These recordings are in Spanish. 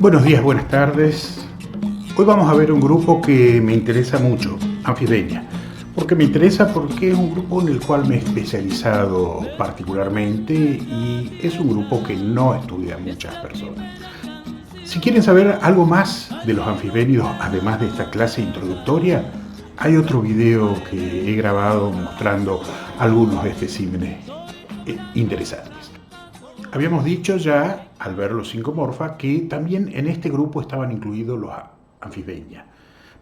Buenos días, buenas tardes. Hoy vamos a ver un grupo que me interesa mucho, Anfisbeña. Porque me interesa porque es un grupo en el cual me he especializado particularmente y es un grupo que no estudia muchas personas. Si quieren saber algo más de los anfisbénidos, además de esta clase introductoria, hay otro video que he grabado mostrando algunos especímenes interesantes. Habíamos dicho ya, al ver los 5 morfa, que también en este grupo estaban incluidos los anfisbeña,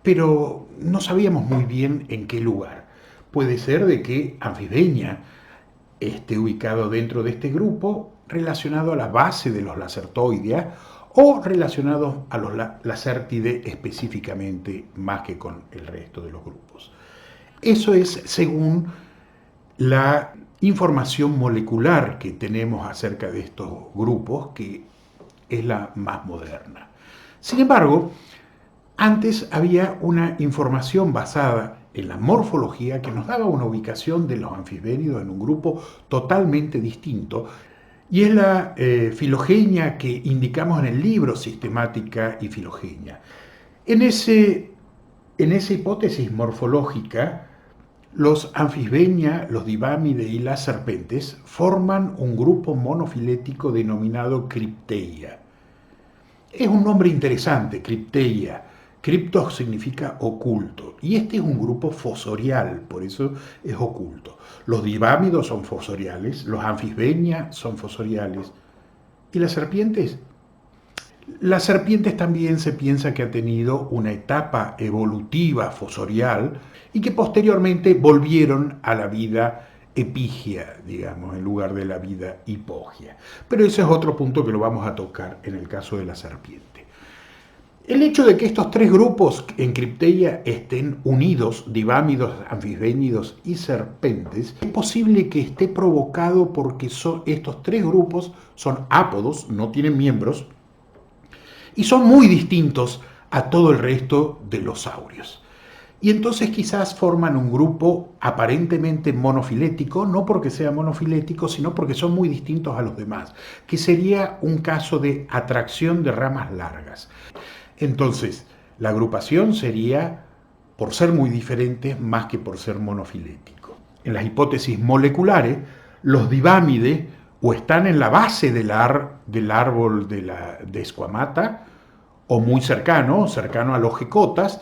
pero no sabíamos muy bien en qué lugar. Puede ser de que anfisbeña esté ubicado dentro de este grupo relacionado a la base de los lacertoidea o relacionado a los lacertidae específicamente más que con el resto de los grupos. Eso es según la información molecular que tenemos acerca de estos grupos, que es la más moderna. Sin embargo, antes había una información basada en la morfología que nos daba una ubicación de los anfisbénidos en un grupo totalmente distinto, y es la filogenia que indicamos en el libro Sistemática y Filogenia. En esa hipótesis morfológica, los anfisbeña, los divámide y las serpentes forman un grupo monofilético denominado Crypteia. Es un nombre interesante, Crypteia. Cryptos significa oculto, y este es un grupo fosorial, por eso es oculto. Los divámidos son fosoriales, los anfisbeña son fosoriales, y las serpientes. Las serpientes también se piensa que ha tenido una etapa evolutiva fosorial y que posteriormente volvieron a la vida epigia, digamos, en lugar de la vida hipogia. Pero ese es otro punto que lo vamos a tocar en el caso de la serpiente. El hecho de que estos 3 grupos en Crypteia estén unidos, divámidos, anfisbénidos y serpentes, es posible que esté provocado porque estos 3 grupos son ápodos, no tienen miembros, y son muy distintos a todo el resto de los saurios. Y entonces quizás forman un grupo aparentemente monofilético, no porque sea monofilético, sino porque son muy distintos a los demás, que sería un caso de atracción de ramas largas. Entonces, la agrupación sería por ser muy diferentes más que por ser monofilético. En las hipótesis moleculares, los divámides o están en la base del árbol de Squamata, o muy cercano a los gecotas,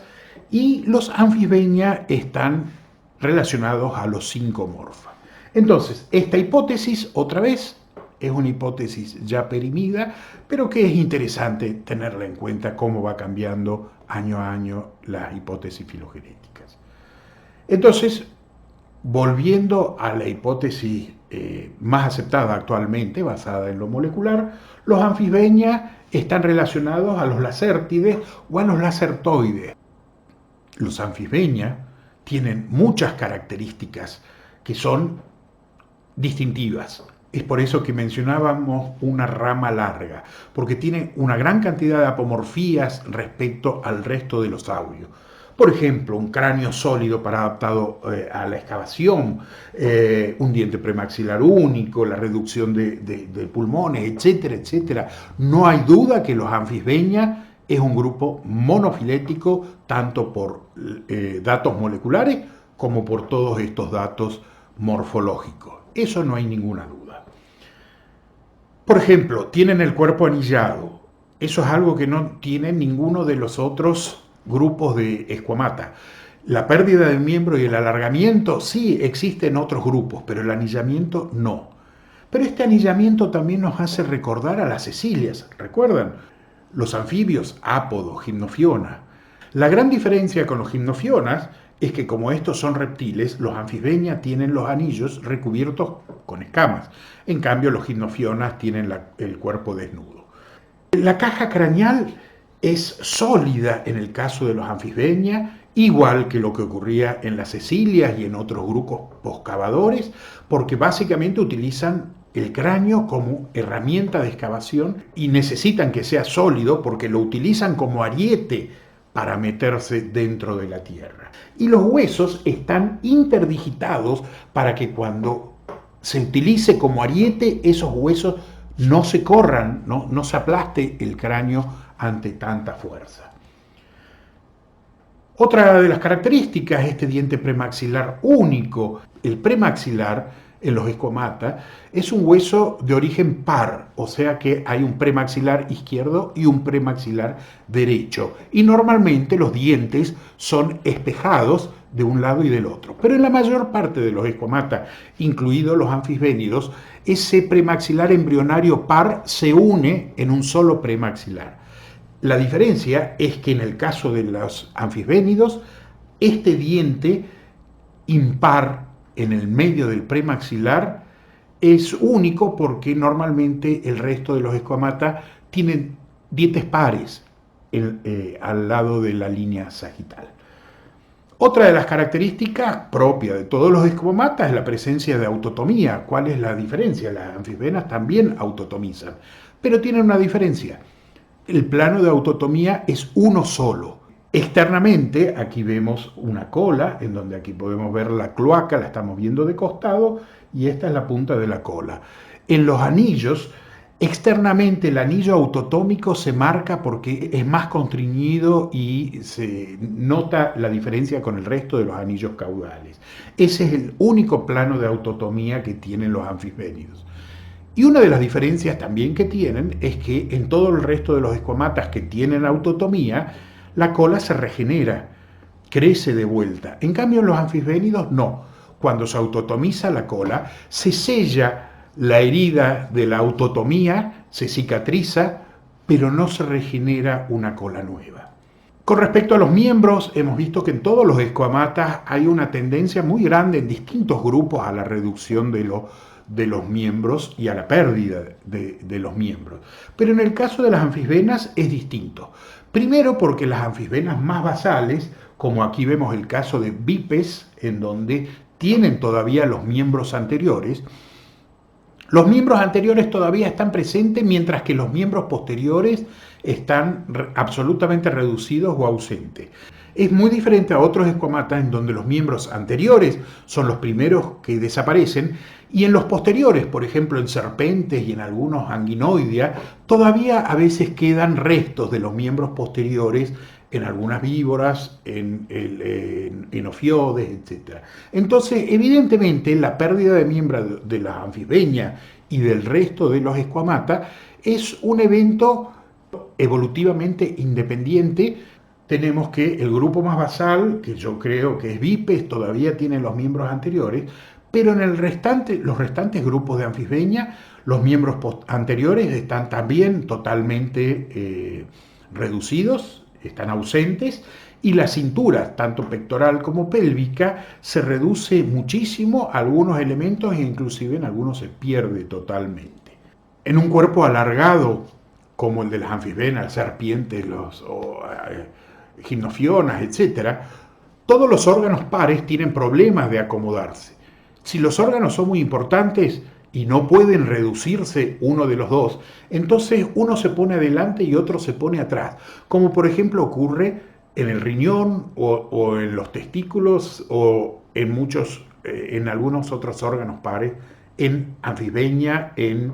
y los anfisbeña están relacionados a los 5 morfa. Entonces, esta hipótesis, otra vez, es una hipótesis ya perimida, pero que es interesante tenerla en cuenta cómo va cambiando año a año las hipótesis filogenéticas. Entonces, volviendo a la hipótesis más aceptada actualmente, basada en lo molecular, los anfisbeña están relacionados a los lacértides o a los lacertoides. Los anfisbeña tienen muchas características que son distintivas. Es por eso que mencionábamos una rama larga, porque tienen una gran cantidad de apomorfías respecto al resto de los saurios. Por ejemplo, un cráneo sólido para adaptado a la excavación, un diente premaxilar único, la reducción de pulmones, etcétera, etcétera. No hay duda que los anfisbeña es un grupo monofilético, tanto por datos moleculares como por todos estos datos morfológicos. Eso no hay ninguna duda. Por ejemplo, tienen el cuerpo anillado. Eso es algo que no tiene ninguno de los otros grupos de Squamata. La pérdida del miembro y el alargamiento sí existen en otros grupos, pero el anillamiento no. Pero este anillamiento también nos hace recordar a las cecilias. ¿Recuerdan? Los anfibios, ápodos, gimnofionas. La gran diferencia con los gimnofionas es que como estos son reptiles, los anfisbeña tienen los anillos recubiertos con escamas. En cambio, los gimnofionas tienen el cuerpo desnudo. La caja craneal es sólida en el caso de los anfisbeña, igual que lo que ocurría en las cecilias y en otros grupos poscavadores, porque básicamente utilizan el cráneo como herramienta de excavación y necesitan que sea sólido porque lo utilizan como ariete para meterse dentro de la tierra. Y los huesos están interdigitados para que cuando se utilice como ariete, esos huesos no se corran, no se aplaste el cráneo ante tanta fuerza. Otra de las características es este diente premaxilar único. El premaxilar en los esquamata es un hueso de origen par, o sea que hay un premaxilar izquierdo y un premaxilar derecho. Y normalmente los dientes son espejados de un lado y del otro. Pero en la mayor parte de los esquamata, incluidos los anfisbénidos, ese premaxilar embrionario par se une en un solo premaxilar. La diferencia es que en el caso de los anfisbénidos, este diente impar en el medio del premaxilar es único porque normalmente el resto de los esquamata tienen dientes pares al lado de la línea sagital. Otra de las características propias de todos los esquamata es la presencia de autotomía. ¿Cuál es la diferencia? Las anfisbenas también autotomizan, pero tienen una diferencia. El plano de autotomía es uno solo. Externamente, aquí vemos una cola, en donde aquí podemos ver la cloaca, la estamos viendo de costado, y esta es la punta de la cola. En los anillos, externamente el anillo autotómico se marca porque es más constriñido y se nota la diferencia con el resto de los anillos caudales. Ese es el único plano de autotomía que tienen los anfisbénidos. Y una de las diferencias también que tienen es que en todo el resto de los esquamatas que tienen autotomía, la cola se regenera, crece de vuelta. En cambio, en los anfisbénidos no. Cuando se autotomiza la cola, se sella la herida de la autotomía, se cicatriza, pero no se regenera una cola nueva. Con respecto a los miembros, hemos visto que en todos los esquamatas hay una tendencia muy grande en distintos grupos a la reducción de los miembros y a la pérdida de los miembros. Pero en el caso de las anfisbenas es distinto. Primero porque las anfisbenas más basales, como aquí vemos el caso de bipes, en donde tienen todavía los miembros anteriores todavía están presentes, mientras que los miembros posteriores están absolutamente reducidos o ausentes. Es muy diferente a otros esquamatas en donde los miembros anteriores son los primeros que desaparecen y en los posteriores, por ejemplo en serpentes y en algunos anguinoidea, todavía a veces quedan restos de los miembros posteriores en algunas víboras, en ofiodes, etc. Entonces, evidentemente, la pérdida de miembros de la anfisbeña y del resto de los esquamata es un evento evolutivamente independiente. Tenemos que el grupo más basal, que yo creo que es bipes, todavía tiene los miembros anteriores, pero en los restantes grupos de anfisbeña, los miembros anteriores están también totalmente reducidos, están ausentes, y la cintura, tanto pectoral como pélvica, se reduce muchísimo, algunos elementos e inclusive en algunos se pierde totalmente. En un cuerpo alargado, como el de las anfisbenas, serpientes, gimnofionas, etc., todos los órganos pares tienen problemas de acomodarse. Si los órganos son muy importantes y no pueden reducirse uno de los dos, entonces uno se pone adelante y otro se pone atrás, como por ejemplo ocurre en el riñón o en los testículos o en algunos otros órganos pares, en anfisbeña, en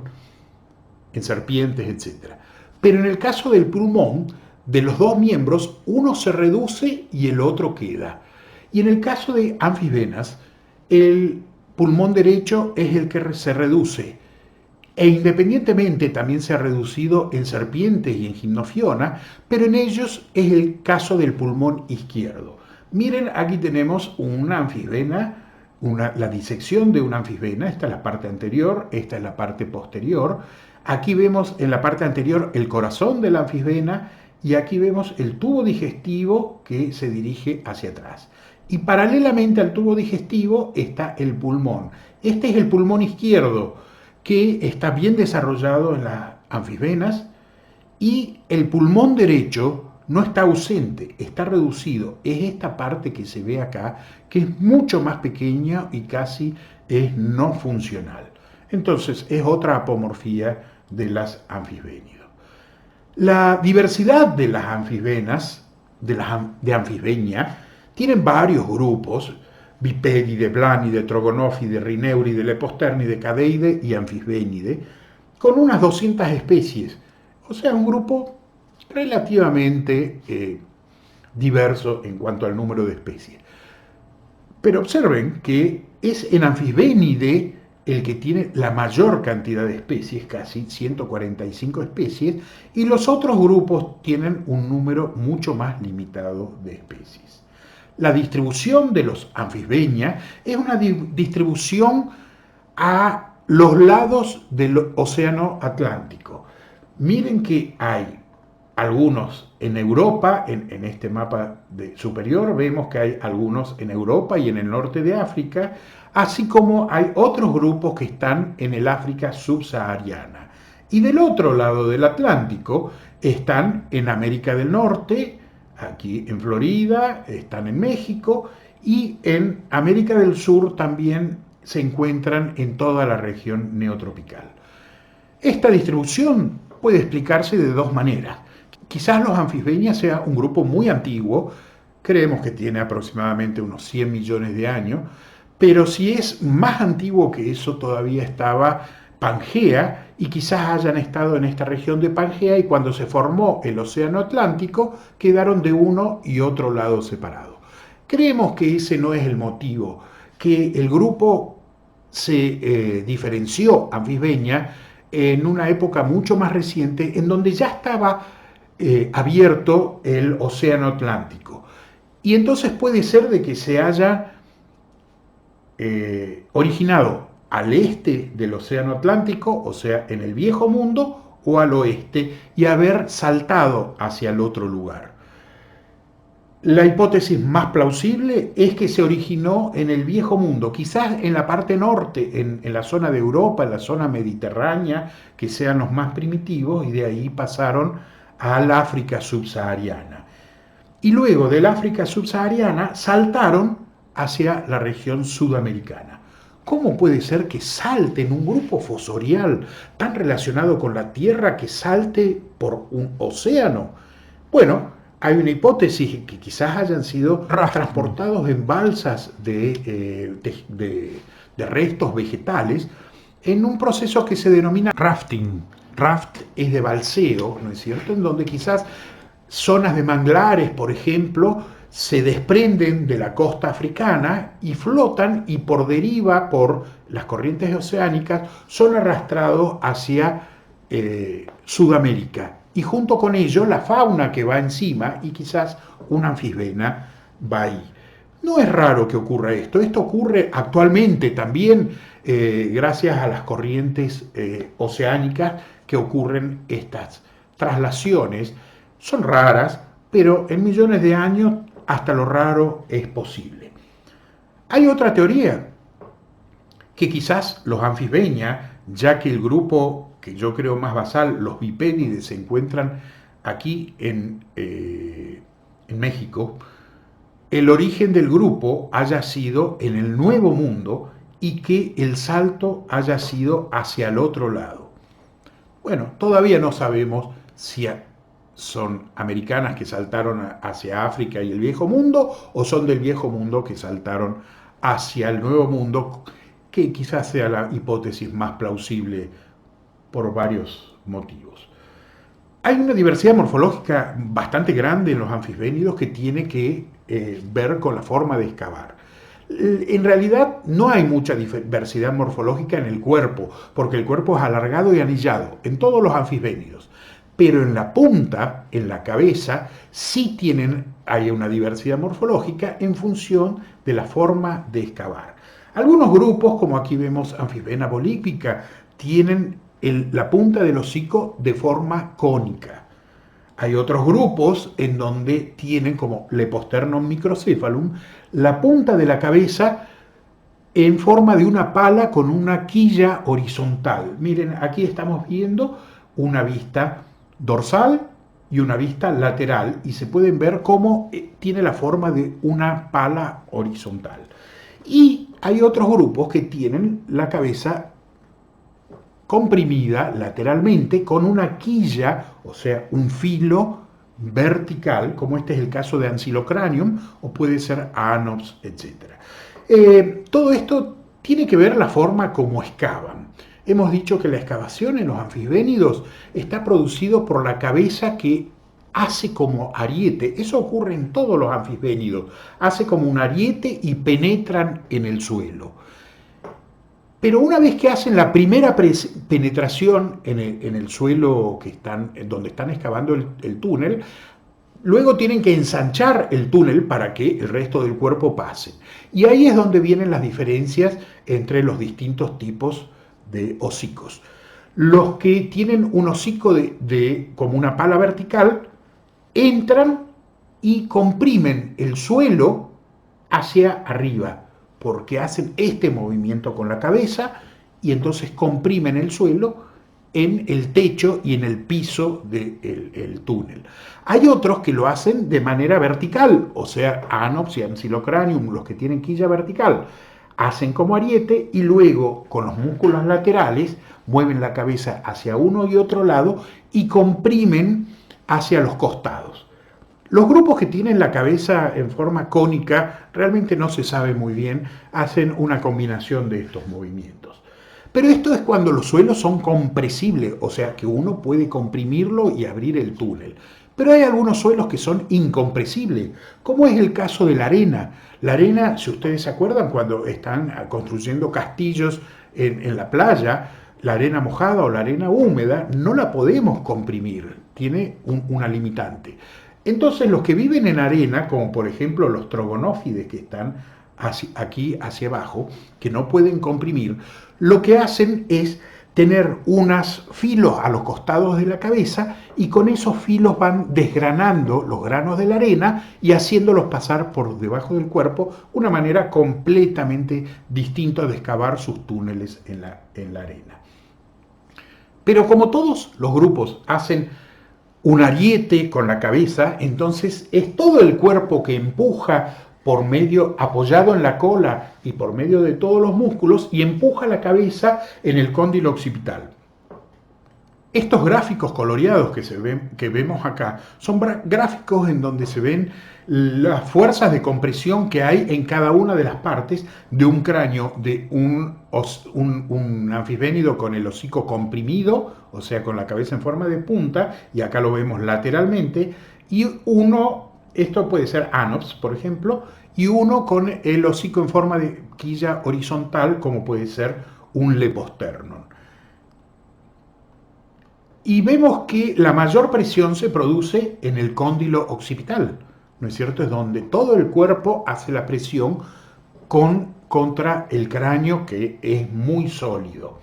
serpientes, etc. Pero en el caso del pulmón, de los dos miembros, uno se reduce y el otro queda. Y en el caso de anfisbenas, el pulmón derecho es el que se reduce. E independientemente también se ha reducido en serpientes y en gimnofiona, pero en ellos es el caso del pulmón izquierdo. Miren, aquí tenemos una anfisbena, la disección de una anfisbena. Esta es la parte anterior, esta es la parte posterior. Aquí vemos en la parte anterior el corazón de la anfisbena y aquí vemos el tubo digestivo que se dirige hacia atrás. Y paralelamente al tubo digestivo está el pulmón. Este es el pulmón izquierdo, que está bien desarrollado en las anfisbenas, y el pulmón derecho no está ausente, está reducido. Es esta parte que se ve acá, que es mucho más pequeña y casi es no funcional. Entonces es otra apomorfía de las anfisbénidos. La diversidad de las anfisbenas, de anfisbeña, tienen varios grupos: Bipedide, Blánide, Trogonófide, Rineuride, Leposternide, Cadeide y Anfisbenide, con unas 200 especies. O sea, un grupo relativamente diverso en cuanto al número de especies. Pero observen que es en Amphisbaenidae el que tiene la mayor cantidad de especies, casi 145 especies, y los otros grupos tienen un número mucho más limitado de especies. La distribución de los Amphisbaenia es una distribución a los lados del océano Atlántico. Miren que hay algunos en Europa, en este mapa superior vemos que hay algunos en Europa y en el norte de África, así como hay otros grupos que están en el África subsahariana. Y del otro lado del Atlántico están en América del Norte, aquí en Florida, están en México, y en América del Sur también se encuentran en toda la región neotropical. Esta distribución puede explicarse de dos maneras. Quizás los Amphisbaenia sea un grupo muy antiguo, creemos que tiene aproximadamente unos 100 millones de años, pero si es más antiguo que eso todavía estaba Pangea y quizás hayan estado en esta región de Pangea y cuando se formó el océano Atlántico quedaron de uno y otro lado separados. Creemos que ese no es el motivo, que el grupo se diferenció Amphisbaenia en una época mucho más reciente en donde ya estaba abierto el océano Atlántico. Y entonces puede ser de que se haya originado al este del océano Atlántico, o sea, en el viejo mundo, o al oeste, y haber saltado hacia el otro lugar. La hipótesis más plausible es que se originó en el viejo mundo, quizás en la parte norte, en la zona de Europa, en la zona mediterránea, que sean los más primitivos, y de ahí pasaron al África subsahariana. Y luego del África subsahariana saltaron hacia la región sudamericana. ¿Cómo puede ser que salten un grupo fosorial tan relacionado con la Tierra que salte por un océano? Bueno, hay una hipótesis que quizás hayan sido transportados en balsas de restos vegetales en un proceso que se denomina rafting. Raft es de balseo, ¿no es cierto? En donde quizás zonas de manglares, por ejemplo, se desprenden de la costa africana y flotan y por deriva, por las corrientes oceánicas, son arrastrados hacia Sudamérica. Y junto con ello la fauna que va encima y quizás una anfisbena va ahí. No es raro que ocurra esto. Esto ocurre actualmente también gracias a las corrientes oceánicas que ocurren estas traslaciones. Son raras, pero en millones de años hasta lo raro es posible. Hay otra teoría, que quizás los Amphisbaenia, ya que el grupo que yo creo más basal, los bipédides, se encuentran aquí en México, el origen del grupo haya sido en el Nuevo Mundo y que el salto haya sido hacia el otro lado. Bueno, todavía no sabemos si son americanas que saltaron hacia África y el Viejo Mundo o son del Viejo Mundo que saltaron hacia el Nuevo Mundo, que quizás sea la hipótesis más plausible por varios motivos. Hay una diversidad morfológica bastante grande en los anfisbénidos que tiene que ver con la forma de excavar. En realidad no hay mucha diversidad morfológica en el cuerpo, porque el cuerpo es alargado y anillado en todos los anfisbénidos. Pero en la punta, en la cabeza, sí hay una diversidad morfológica en función de la forma de excavar. Algunos grupos, como aquí vemos Amphisbaena bolípica, tienen la punta del hocico de forma cónica. Hay otros grupos en donde tienen, como Leptosternum microcephalum, la punta de la cabeza en forma de una pala con una quilla horizontal. Miren, aquí estamos viendo una vista dorsal y una vista lateral y se pueden ver cómo tiene la forma de una pala horizontal. Y hay otros grupos que tienen la cabeza comprimida lateralmente con una quilla, o sea, un filo vertical, como este es el caso de Ancylocranium, o puede ser Anops, etc. Todo esto tiene que ver la forma como excavan. Hemos dicho que la excavación en los anfisbénidos está producido por la cabeza que hace como ariete. Eso ocurre en todos los anfisbénidos. Hace como un ariete y penetran en el suelo. Pero una vez que hacen la primera penetración en el suelo donde están excavando el túnel, luego tienen que ensanchar el túnel para que el resto del cuerpo pase. Y ahí es donde vienen las diferencias entre los distintos tipos de hocicos. Los que tienen un hocico como una pala vertical entran y comprimen el suelo hacia arriba, porque hacen este movimiento con la cabeza y entonces comprimen el suelo en el techo y en el piso del túnel. Hay otros que lo hacen de manera vertical, o sea, Anops y Ancylocranium, los que tienen quilla vertical, hacen como ariete y luego con los músculos laterales mueven la cabeza hacia uno y otro lado y comprimen hacia los costados. Los grupos que tienen la cabeza en forma cónica, realmente no se sabe muy bien, hacen una combinación de estos movimientos. Pero esto es cuando los suelos son compresibles, o sea que uno puede comprimirlo y abrir el túnel. Pero hay algunos suelos que son incompresibles, como es el caso de la arena. La arena, si ustedes se acuerdan, cuando están construyendo castillos en la playa, la arena mojada o la arena húmeda, no la podemos comprimir, tiene una limitante. Entonces los que viven en arena, como por ejemplo los trogonófides que están aquí hacia abajo, que no pueden comprimir, lo que hacen es tener unos filos a los costados de la cabeza y con esos filos van desgranando los granos de la arena y haciéndolos pasar por debajo del cuerpo, una manera completamente distinta de excavar sus túneles en la arena. Pero como todos los grupos hacen un ariete con la cabeza, entonces es todo el cuerpo que empuja apoyado en la cola y por medio de todos los músculos y empuja la cabeza en el cóndilo occipital. Estos gráficos coloreados que vemos acá son gráficos en donde se ven las fuerzas de compresión que hay en cada una de las partes de un cráneo de un anfisbénido con el hocico comprimido, o sea, con la cabeza en forma de punta, y acá lo vemos lateralmente, y esto puede ser Anops, por ejemplo, y uno con el hocico en forma de quilla horizontal, como puede ser un Leposternon. Y vemos que la mayor presión se produce en el cóndilo occipital, ¿no es cierto? Es donde todo el cuerpo hace la presión contra el cráneo, que es muy sólido.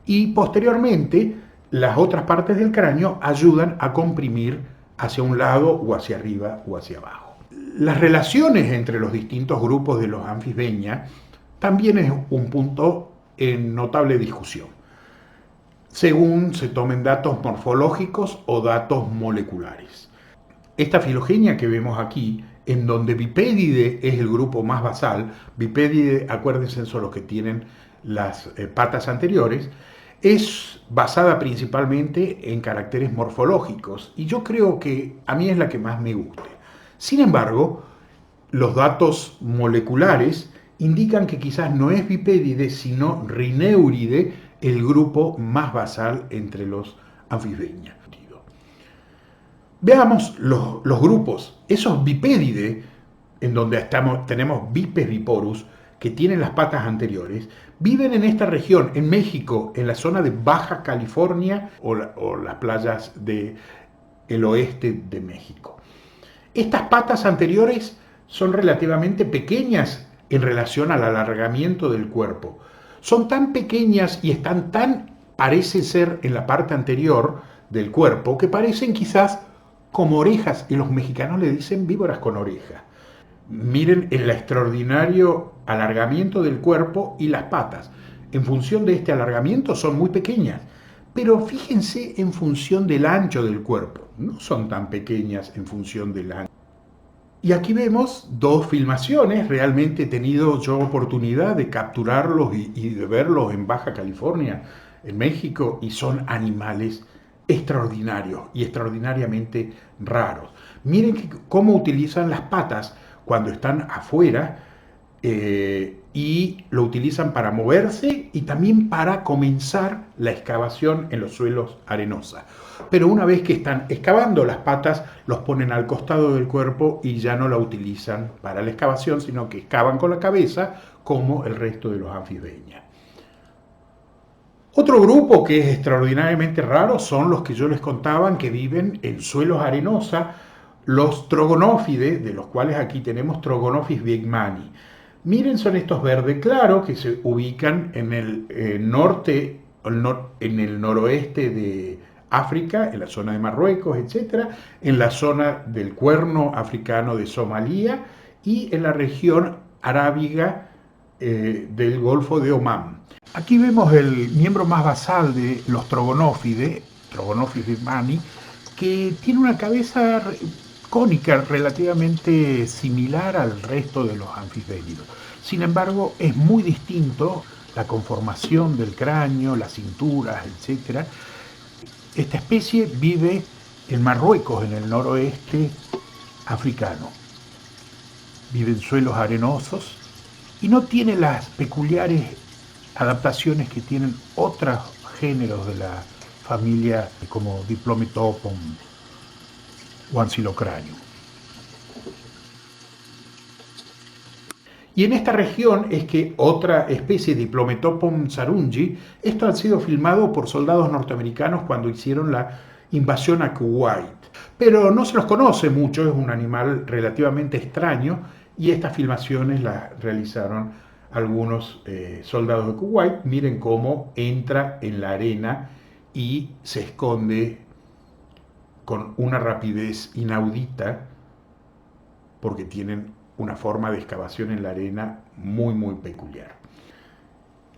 Y posteriormente, las otras partes del cráneo ayudan a comprimir hacia un lado o hacia arriba o hacia abajo. Las relaciones entre los distintos grupos de los anfisbeña también es un punto en notable discusión, según se tomen datos morfológicos o datos moleculares. Esta filogenia que vemos aquí, en donde Bipédide es el grupo más basal, Bipédide, acuérdense, son los que tienen las patas anteriores, es basada principalmente en caracteres morfológicos y yo creo que a mí es la que más me gusta. Sin embargo, los datos moleculares indican que quizás no es Bipédide, sino Rhineuride, el grupo más basal entre los anfisbeña. Veamos los grupos. Esos Bipédide, en donde tenemos Bipes biporus, que tienen las patas anteriores, viven en esta región, en México, en la zona de Baja California o las playas del oeste de México. Estas patas anteriores son relativamente pequeñas en relación al alargamiento del cuerpo. Son tan pequeñas y parece ser en la parte anterior del cuerpo, que parecen quizás como orejas, y los mexicanos le dicen víboras con orejas. Miren el extraordinario alargamiento del cuerpo y las patas. En función de este alargamiento son muy pequeñas, pero fíjense en función del ancho del cuerpo. No son tan pequeñas en función del ancho. Y aquí vemos dos filmaciones. Realmente he tenido yo oportunidad de capturarlos y de verlos en Baja California, en México, y son animales extraordinarios y extraordinariamente raros. Miren cómo utilizan las patas cuando están afuera y lo utilizan para moverse y también para comenzar la excavación en los suelos arenosos. Pero una vez que están excavando, las patas los ponen al costado del cuerpo y ya no la utilizan para la excavación, sino que excavan con la cabeza como el resto de los anfisbenia. Otro grupo que es extraordinariamente raro son los que yo les contaba que viven en suelos arenosos, los trogonófides, de los cuales aquí tenemos Trogonophis biegmani. Miren, son estos verde claro que se ubican en el norte, en el noroeste de África, en la zona de Marruecos, etcétera, en la zona del cuerno africano de Somalia y en la región arábiga del Golfo de Omán. Aquí vemos el miembro más basal de los trogonófides, Trogonophis biegmani, que tiene una cabeza cónica relativamente similar al resto de los anfisbénidos. Sin embargo, es muy distinto la conformación del cráneo, las cinturas, etc. Esta especie vive en Marruecos, en el noroeste africano. Vive en suelos arenosos y no tiene las peculiares adaptaciones que tienen otros géneros de la familia como Diplometopon o Ancylocranium. Y en esta región es que otra especie, Diplometopon sarungi, esto ha sido filmado por soldados norteamericanos cuando hicieron la invasión a Kuwait. Pero no se los conoce mucho, es un animal relativamente extraño y estas filmaciones las realizaron algunos soldados de Kuwait. Miren cómo entra en la arena y se esconde con una rapidez inaudita porque tienen una forma de excavación en la arena muy peculiar.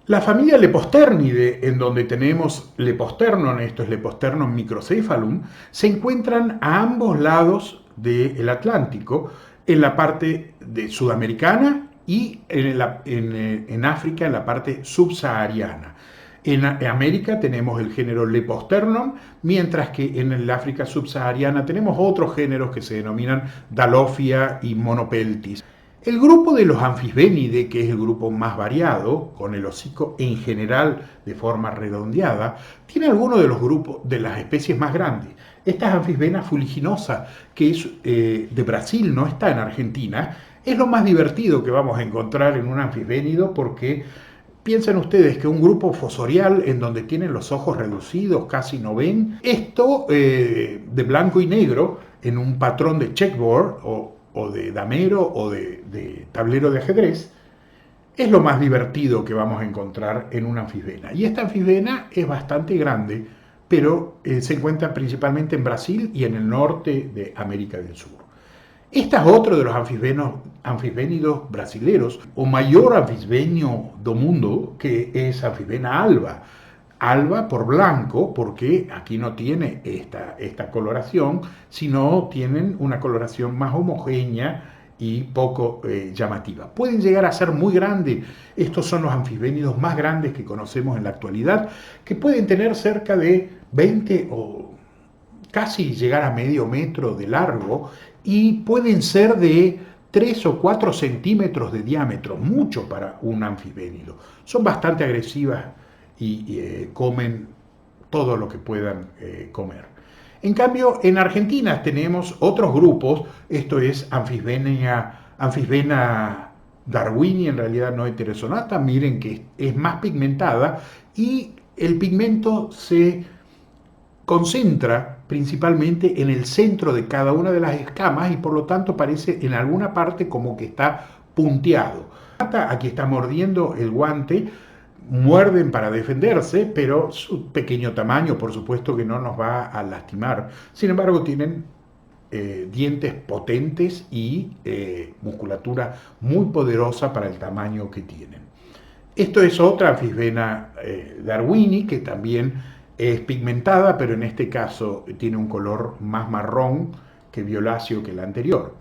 La familia Leposternidae, en donde tenemos Leposternon, esto es Leposternon microcephalum, se encuentran a ambos lados del Atlántico, en la parte de sudamericana y en África, en la parte subsahariana. En América tenemos el género Leposternon, mientras que en el África subsahariana tenemos otros géneros que se denominan Dalophia y Monopeltis. El grupo de los Anfisbenidae, que es el grupo más variado, con el hocico en general de forma redondeada, tiene algunos de los grupos de las especies más grandes. Esta es Amphisbena fuliginosa, que es de Brasil, no está en Argentina. Es lo más divertido que vamos a encontrar en un anfisbénido porque piensen ustedes que un grupo fosorial en donde tienen los ojos reducidos, casi no ven, esto de blanco y negro en un patrón de checkboard o de damero o de tablero de ajedrez, es lo más divertido que vamos a encontrar en una anfisbena. Y esta anfisbena es bastante grande, pero se encuentra principalmente en Brasil y en el norte de América del Sur. Este es otro de los anfisbénidos brasileros, o mayor anfisbenio do mundo, que es Amphisbena alba. Alba por blanco, porque aquí no tiene esta coloración, sino tienen una coloración más homogénea y poco llamativa. Pueden llegar a ser muy grandes. Estos son los anfisbénidos más grandes que conocemos en la actualidad, que pueden tener cerca de 20 o casi llegar a medio metro de largo y pueden ser de 3 o 4 centímetros de diámetro, mucho para un anfisbénido. Son bastante agresivas y comen todo lo que puedan comer. En cambio, en Argentina tenemos otros grupos, esto es Amphisbena darwini, en realidad no heterosonata, miren que es más pigmentada y el pigmento se concentra principalmente en el centro de cada una de las escamas y por lo tanto parece en alguna parte como que está punteado. Aquí está mordiendo el guante, muerden para defenderse, pero su pequeño tamaño por supuesto que no nos va a lastimar. Sin embargo tienen dientes potentes y musculatura muy poderosa para el tamaño que tienen. Esto es otra Amphisbena darwini que también es pigmentada, pero en este caso tiene un color más marrón que violáceo que la anterior.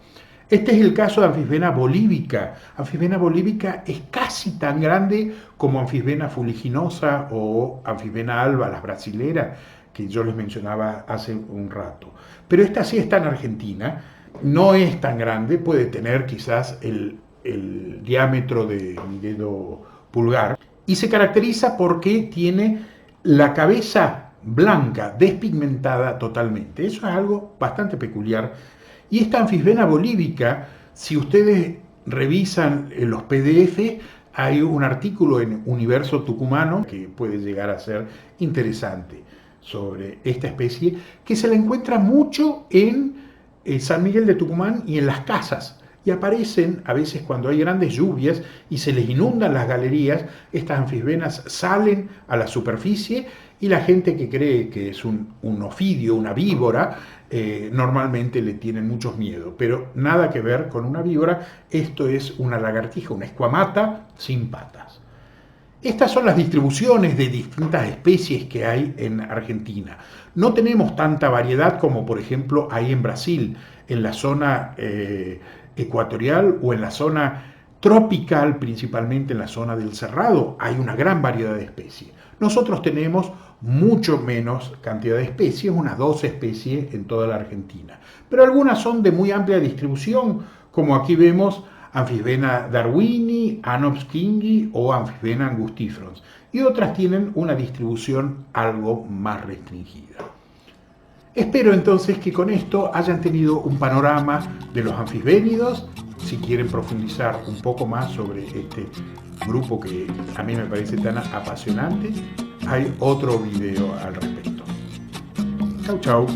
Este es el caso de Amphisbena bolívica. Amphisbena bolívica es casi tan grande como Amphisbena fuliginosa o Amphisbena alba, las brasileras, que yo les mencionaba hace un rato. Pero esta sí está en Argentina, no es tan grande, puede tener quizás el el diámetro de mi dedo pulgar y se caracteriza porque tiene la cabeza blanca, despigmentada totalmente. Eso es algo bastante peculiar. Y esta Amphisbena bolívica, si ustedes revisan los PDF, hay un artículo en Universo Tucumano que puede llegar a ser interesante sobre esta especie, que se la encuentra mucho en San Miguel de Tucumán y en las casas. Y aparecen a veces cuando hay grandes lluvias y se les inundan las galerías, estas anfisbenas salen a la superficie y la gente que cree que es un ofidio, una víbora, normalmente le tienen muchos miedo, pero nada que ver con una víbora. Esto es una lagartija, una escuamata sin patas. Estas son las distribuciones de distintas especies que hay en Argentina. No tenemos tanta variedad como por ejemplo hay en Brasil, en la zona ecuatorial o en la zona tropical, principalmente en la zona del Cerrado, hay una gran variedad de especies. Nosotros tenemos mucho menos cantidad de especies, unas 12 especies en toda la Argentina. Pero algunas son de muy amplia distribución, como aquí vemos Amphisbena darwini, Anops kingi o Amphisbena angustifrons. Y otras tienen una distribución algo más restringida. Espero entonces que con esto hayan tenido un panorama de los anfisbénidos. Si quieren profundizar un poco más sobre este grupo que a mí me parece tan apasionante, hay otro video al respecto. Chau, chau.